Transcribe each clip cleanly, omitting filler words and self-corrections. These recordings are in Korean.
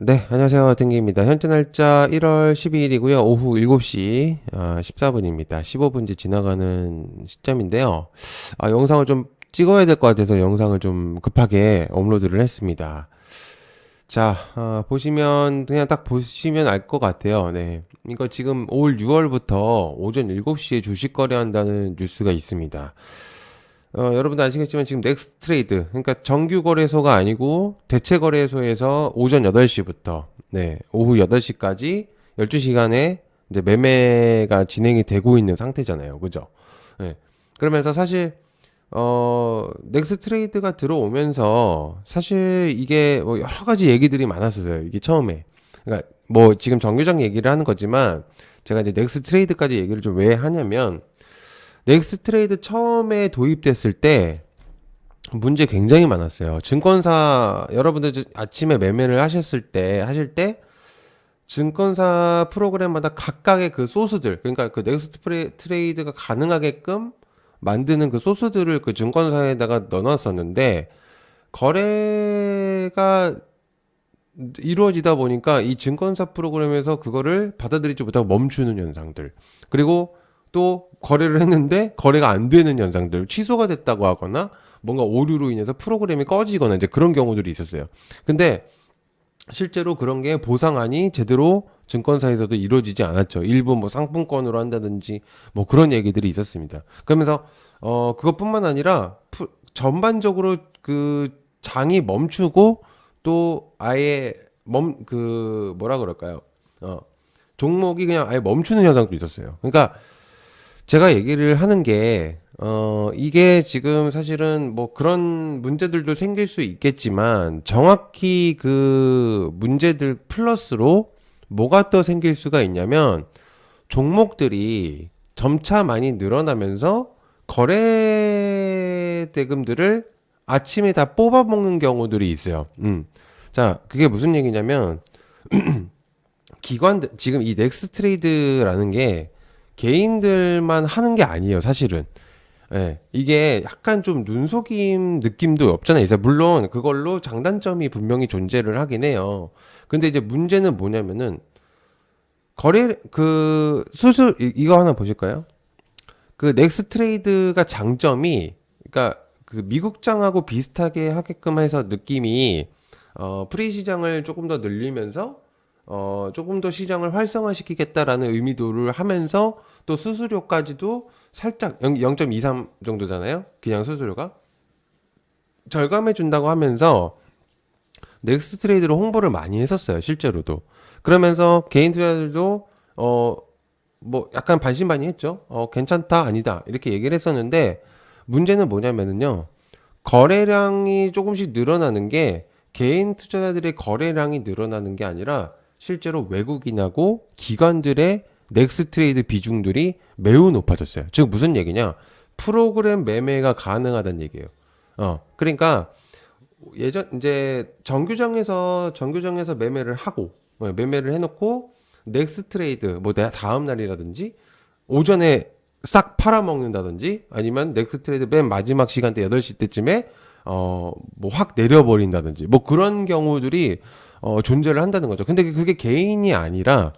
네, 안녕하세요. 땡기입니다. 현재 날짜 1월 12일이고요. 오후 7시 14분입니다. 15분째 지나가는 시점인데요. 영상을 좀 찍어야 될 것 같아서 영상을 좀 급하게 업로드를 했습니다. 자, 보시면, 그냥 딱 보시면 알 것 같아요. 네. 이거 지금 올 6월부터 오전 7시에 주식 거래한다는 뉴스가 있습니다. 여러분도 아시겠지만 지금 넥스트 트레이드, 그러니까 정규 거래소가 아니고 대체 거래소에서 오전 8시부터 오후 8시까지 12시간에 이제 매매가 진행이 되고 있는 상태잖아요. 그죠? 네. 그러면서 사실 넥스트 트레이드가 들어오면서 사실 이게 뭐 여러 가지 얘기들이 많았었어요. 이게 처음에. 그러니까 뭐 지금 정규장 얘기를 하는 거지만 제가 이제 넥스트 트레이드까지 얘기를 좀 왜 하냐면 넥스트 트레이드 처음에 도입됐을 때 문제 굉장히 많았어요. 증권사 여러분들 아침에 매매를 하실 때 증권사 프로그램마다 각각의 그 소스들, 그러니까 그 넥스트 트레이드가 가능하게끔 만드는 그 소스들을 그 증권사에다가 넣어놨었는데 거래가 이루어지다 보니까 이 증권사 프로그램에서 그거를 받아들이지 못하고 멈추는 현상들, 그리고 또 거래를 했는데 거래가 안 되는 현상들, 취소가 됐다고 하거나 뭔가 오류로 인해서 프로그램이 꺼지거나 이제 그런 경우들이 있었어요. 근데 실제로 그런 게 보상안이 제대로 증권사에서도 이루어지지 않았죠. 일부 뭐 상품권으로 한다든지 뭐 그런 얘기들이 있었습니다. 그러면서 그것뿐만 아니라 전반적으로 그 장이 멈추고 또 아예 뭐라 그럴까요? 어 종목이 그냥 아예 멈추는 현상도 있었어요. 그러니까 제가 얘기를 하는 게, 이게 지금 사실은 뭐 그런 문제들도 생길 수 있겠지만, 정확히 그 문제들 플러스로 뭐가 또 생길 수가 있냐면, 종목들이 점차 많이 늘어나면서 거래 대금들을 아침에 다 뽑아먹는 경우들이 있어요. 자, 그게 무슨 얘기냐면, 기관들, 지금 이 넥스 트레이드라는 게 개인들만 하는 게 아니에요, 사실은. 예, 이게 약간 좀 눈속임 느낌도 없잖아요. 그래서 물론 그걸로 장단점이 분명히 존재를 하긴 해요. 근데 이제 문제는 뭐냐면은 이거 하나 보실까요? 그 넥스 트레이드가 장점이, 그러니까 그 미국장하고 비슷하게 하게끔 해서 느낌이 프리 시장을 조금 더 늘리면서 조금 더 시장을 활성화시키겠다라는 의미도를 하면서 또 수수료까지도 살짝 0.23 정도잖아요. 그냥 수수료가 절감해 준다고 하면서 넥스트 트레이드로 홍보를 많이 했었어요. 실제로도. 그러면서 개인 투자들도 뭐 약간 반신반의했죠. 괜찮다 아니다 이렇게 얘기를 했었는데 문제는 뭐냐면은요. 거래량이 조금씩 늘어나는 게 개인 투자자들의 거래량이 늘어나는 게 아니라 실제로 외국인하고 기관들의 넥스 트레이드 비중들이 매우 높아졌어요. 즉 무슨 얘기냐? 프로그램 매매가 가능하다는 얘기예요. 그러니까 예전 이제 정규장에서 매매를 하고 매매를 해놓고 넥스 트레이드 뭐 내가 다음 날이라든지 오전에 싹 팔아먹는다든지 아니면 넥스 트레이드 맨 마지막 시간대 8시 때쯤에 뭐 확 내려버린다든지 뭐 그런 경우들이 존재를 한다는 거죠. 근데 그게 개인이 아니라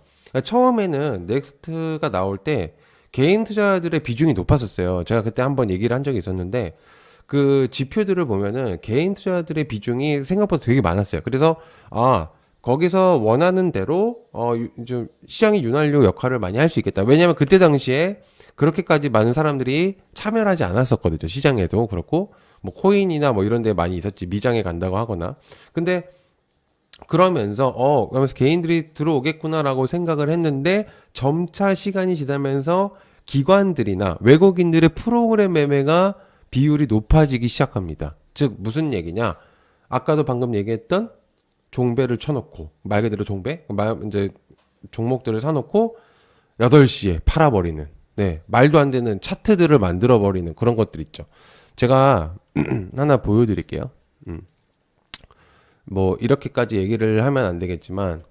처음에는 넥스트가 나올 때 개인 투자들의 비중이 높았었어요. 제가 그때 한번 얘기를 한 적이 있었는데 그 지표들을 보면은 개인 투자들의 비중이 생각보다 되게 많았어요. 그래서 거기서 원하는 대로 좀 시장의 윤활유 역할을 많이 할 수 있겠다. 왜냐하면 그때 당시에 그렇게까지 많은 사람들이 참여를 하지 않았었거든요. 시장에도 그렇고 뭐 코인이나 뭐 이런 데 많이 있었지. 미장에 간다고 하거나. 근데 그러면서 개인들이 들어오겠구나라고 생각을 했는데 점차 시간이 지나면서 기관들이나 외국인들의 프로그램 매매가 비율이 높아지기 시작합니다. 즉 무슨 얘기냐? 아까도 방금 얘기했던 종배를 쳐놓고 말 그대로 종배, 이제 종목들을 사놓고 8시에 팔아버리는, 말도 안 되는 차트들을 만들어버리는 그런 것들 있죠. 제가 하나 보여드릴게요. 뭐 이렇게까지 얘기를 하면 안 되겠지만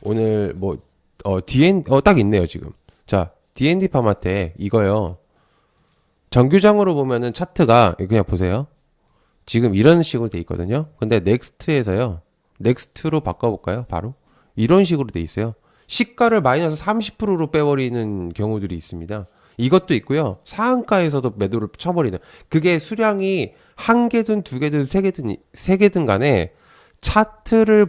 오늘 뭐 딱 있네요 지금. 자, D&D 파마테 이거요. 정규장으로 보면은 차트가 그냥 보세요. 지금 이런 식으로 돼 있거든요. 근데 넥스트에서요. 넥스트로 바꿔볼까요? 바로 이런 식으로 돼 있어요. 시가를 마이너스 30%로 빼버리는 경우들이 있습니다. 이것도 있고요. 상한가에서도 매도를 쳐버리는. 그게 수량이 한 개든 두 개든 세 개든 간에 차트를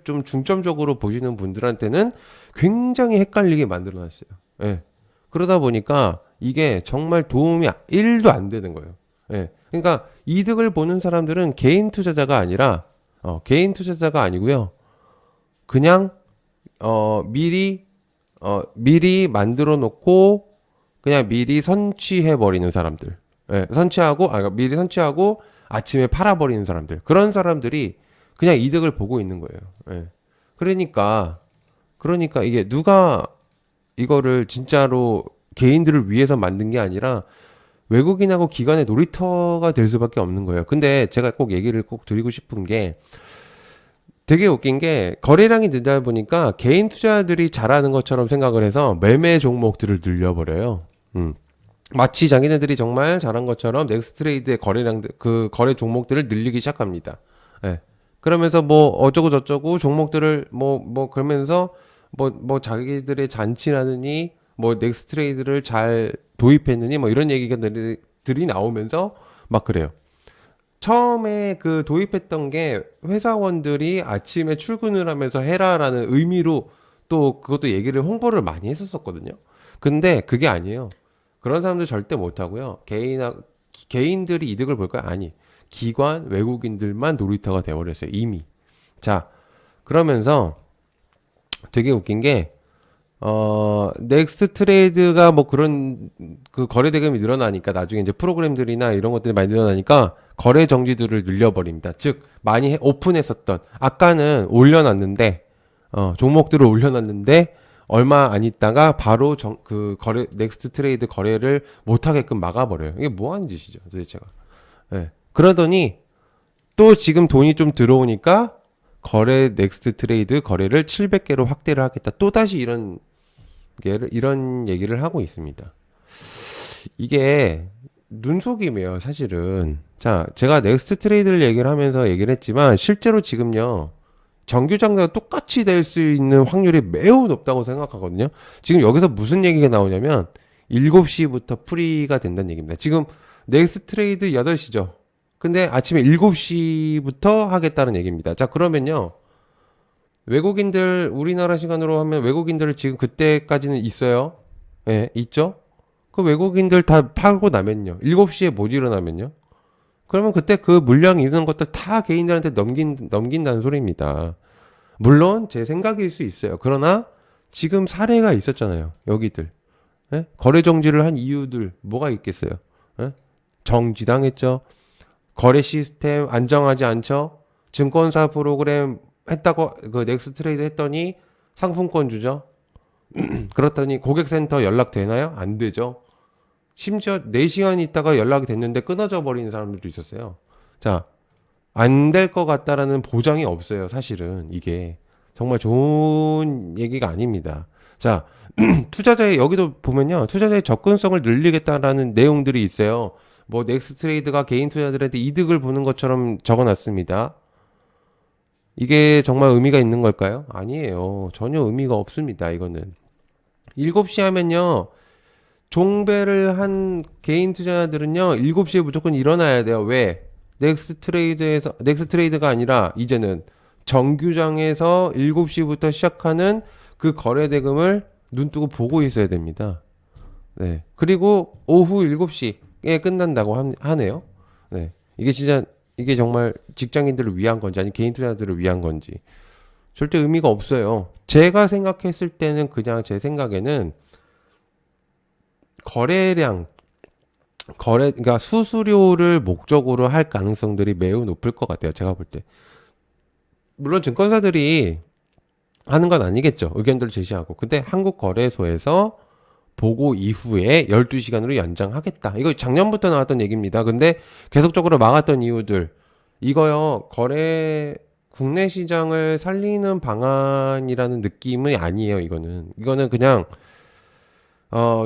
좀 중점적으로 보시는 분들한테는 굉장히 헷갈리게 만들어 놨어요. 예. 그러다 보니까 이게 정말 도움이 1도 안 되는 거예요. 예. 그러니까 이득을 보는 사람들은 개인 투자자가 아니고요. 그냥 미리 만들어 놓고 그냥 미리 선취해 버리는 사람들. 예, 그러니까 미리 선취하고 아침에 팔아 버리는 사람들. 그런 사람들이 그냥 이득을 보고 있는 거예요. 예. 그러니까 이게 누가 이거를 진짜로 개인들을 위해서 만든 게 아니라 외국인하고 기관의 놀이터가 될 수밖에 없는 거예요. 근데 제가 꼭 얘기를 꼭 드리고 싶은 게 되게 웃긴 게 거래량이 늘다 보니까 개인 투자들이 잘하는 것처럼 생각을 해서 매매 종목들을 늘려버려요. 마치 자기네들이 정말 잘한 것처럼 넥스트레이드의 그 거래 종목들을 늘리기 시작합니다. 예. 그러면서 뭐 어쩌고 저쩌고 종목들을 그러면서 뭐 자기들의 잔치라느니 뭐 넥스트레이드를 잘 도입했느니 뭐 이런 얘기가 들이 나오면서 막 그래요. 처음에 그 도입했던 게 회사원들이 아침에 출근을 하면서 해라라는 의미로 또 그것도 얘기를 홍보를 많이 했었거든요. 근데 그게 아니에요. 그런 사람들 절대 못 하고요. 개인들이 이득을 볼까요? 아니. 기관, 외국인들만 놀이터가 되어버렸어요. 이미. 자, 그러면서 되게 웃긴 게 넥스트 트레이드가 뭐 그런 그 거래 대금이 늘어나니까 나중에 이제 프로그램들이나 이런 것들이 많이 늘어나니까 거래 정지들을 늘려버립니다. 즉 많이 오픈했었던 아까는 올려놨는데 종목들을 올려놨는데 얼마 안 있다가 바로 그 거래 넥스트 트레이드 거래를 못 하게끔 막아버려요. 이게 뭐 하는 짓이죠, 도대체가. 예. 그러더니 또 지금 돈이 좀 들어오니까 넥스트 트레이드 거래를 700개로 확대를 하겠다. 또 다시 이런 얘기를 하고 있습니다. 이게 눈속임이에요, 사실은. 자, 제가 넥스트 트레이드를 얘기를 하면서 얘기를 했지만 실제로 지금요. 정규장과 똑같이 될 수 있는 확률이 매우 높다고 생각하거든요. 지금 여기서 무슨 얘기가 나오냐면 7시부터 프리가 된다는 얘기입니다. 지금 넥스트 트레이드 8시죠. 근데 아침에 7시부터 하겠다는 얘기입니다. 자, 그러면요. 외국인들, 우리나라 시간으로 하면 외국인들 지금 그때까지는 있어요. 예, 있죠? 그 외국인들 다 파고 나면요. 7시에 못 일어나면요. 그러면 그때 그 물량이 있는 것들 다 개인들한테 넘긴다는 소리입니다. 물론 제 생각일 수 있어요. 그러나 지금 사례가 있었잖아요. 여기들. 예? 거래 정지를 한 이유들 뭐가 있겠어요? 예? 정지당했죠. 거래 시스템 안정하지 않죠. 증권사 프로그램 했다고 그 넥스트 트레이드 했더니 상품권 주죠. 그렇더니 고객센터 연락 되나요? 안 되죠. 심지어 4시간 있다가 연락이 됐는데 끊어져 버리는 사람들도 있었어요. 자, 안 될 것 같다라는 보장이 없어요. 사실은 이게 정말 좋은 얘기가 아닙니다. 자, 여기도 보면요. 투자자의 접근성을 늘리겠다라는 내용들이 있어요. 뭐 넥스트 트레이드가 개인 투자자들한테 이득을 보는 것처럼 적어놨습니다. 이게 정말 의미가 있는 걸까요? 아니에요. 전혀 의미가 없습니다. 이거는 7시 하면요. 종배를 한 개인 투자자들은요. 7시에 무조건 일어나야 돼요. 왜? 넥스트 트레이드가 아니라 이제는 정규장에서 7시부터 시작하는 그 거래 대금을 눈뜨고 보고 있어야 됩니다. 네. 그리고 오후 7시에 끝난다고 하네요. 네. 이게 정말 직장인들을 위한 건지 아니 개인 투자자들을 위한 건지 절대 의미가 없어요. 제가 생각했을 때는 그냥 제 생각에는 그러니까 수수료를 목적으로 할 가능성들이 매우 높을 것 같아요. 제가 볼 때. 물론 증권사들이 하는 건 아니겠죠. 의견들을 제시하고. 근데 한국거래소에서 보고 이후에 12시간으로 연장하겠다. 이거 작년부터 나왔던 얘기입니다. 근데 계속적으로 막았던 이유들. 이거요, 국내 시장을 살리는 방안이라는 느낌이 아니에요, 이거는 그냥,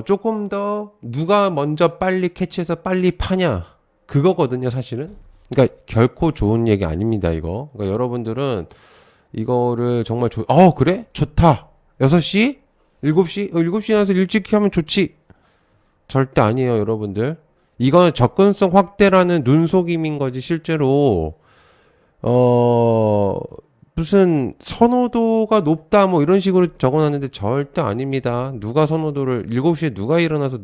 조금 더 누가 먼저 빨리 캐치해서 빨리 파냐. 그거거든요, 사실은. 그러니까 결코 좋은 얘기 아닙니다, 이거. 그러니까 여러분들은 이거를 정말 그래? 좋다. 6시? 7시? 7시에 나서 일찍 하면 좋지. 절대 아니에요, 여러분들. 이거는 접근성 확대라는 눈속임인 거지, 실제로. 어, 무슨 선호도가 높다, 뭐 이런 식으로 적어놨는데 절대 아닙니다. 누가 선호도를, 7시에 누가 일어나서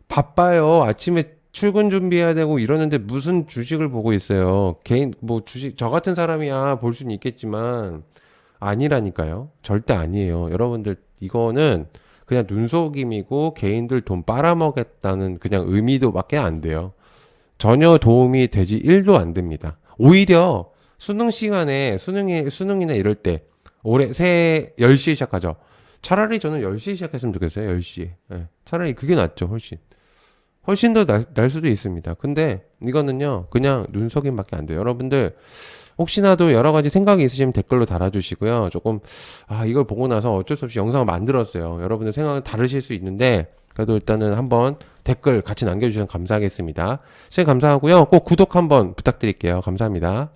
바빠요. 아침에 출근 준비해야 되고 이러는데 무슨 주식을 보고 있어요. 개인, 뭐 주식, 저 같은 사람이야 볼 수는 있겠지만, 아니라니까요. 절대 아니에요. 여러분들, 이거는 그냥 눈속임이고 개인들 돈 빨아먹겠다는 그냥 의미도밖에 안 돼요. 전혀 도움이 되지 1도 안 됩니다. 오히려 수능 시간에 수능이나 이럴 때 올해 새해 10시에 시작하죠. 차라리 저는 10시에 시작했으면 좋겠어요. 10시에. 예. 차라리 그게 낫죠. 훨씬 더 날 수도 있습니다. 근데 이거는요. 그냥 눈속임밖에 안 돼요. 여러분들 혹시나도 여러 가지 생각이 있으시면 댓글로 달아주시고요. 조금 이걸 보고 나서 어쩔 수 없이 영상을 만들었어요. 여러분들 생각은 다르실 수 있는데 그래도 일단은 한번 댓글 같이 남겨주시면 감사하겠습니다. 시청 감사하고요. 꼭 구독 한번 부탁드릴게요. 감사합니다.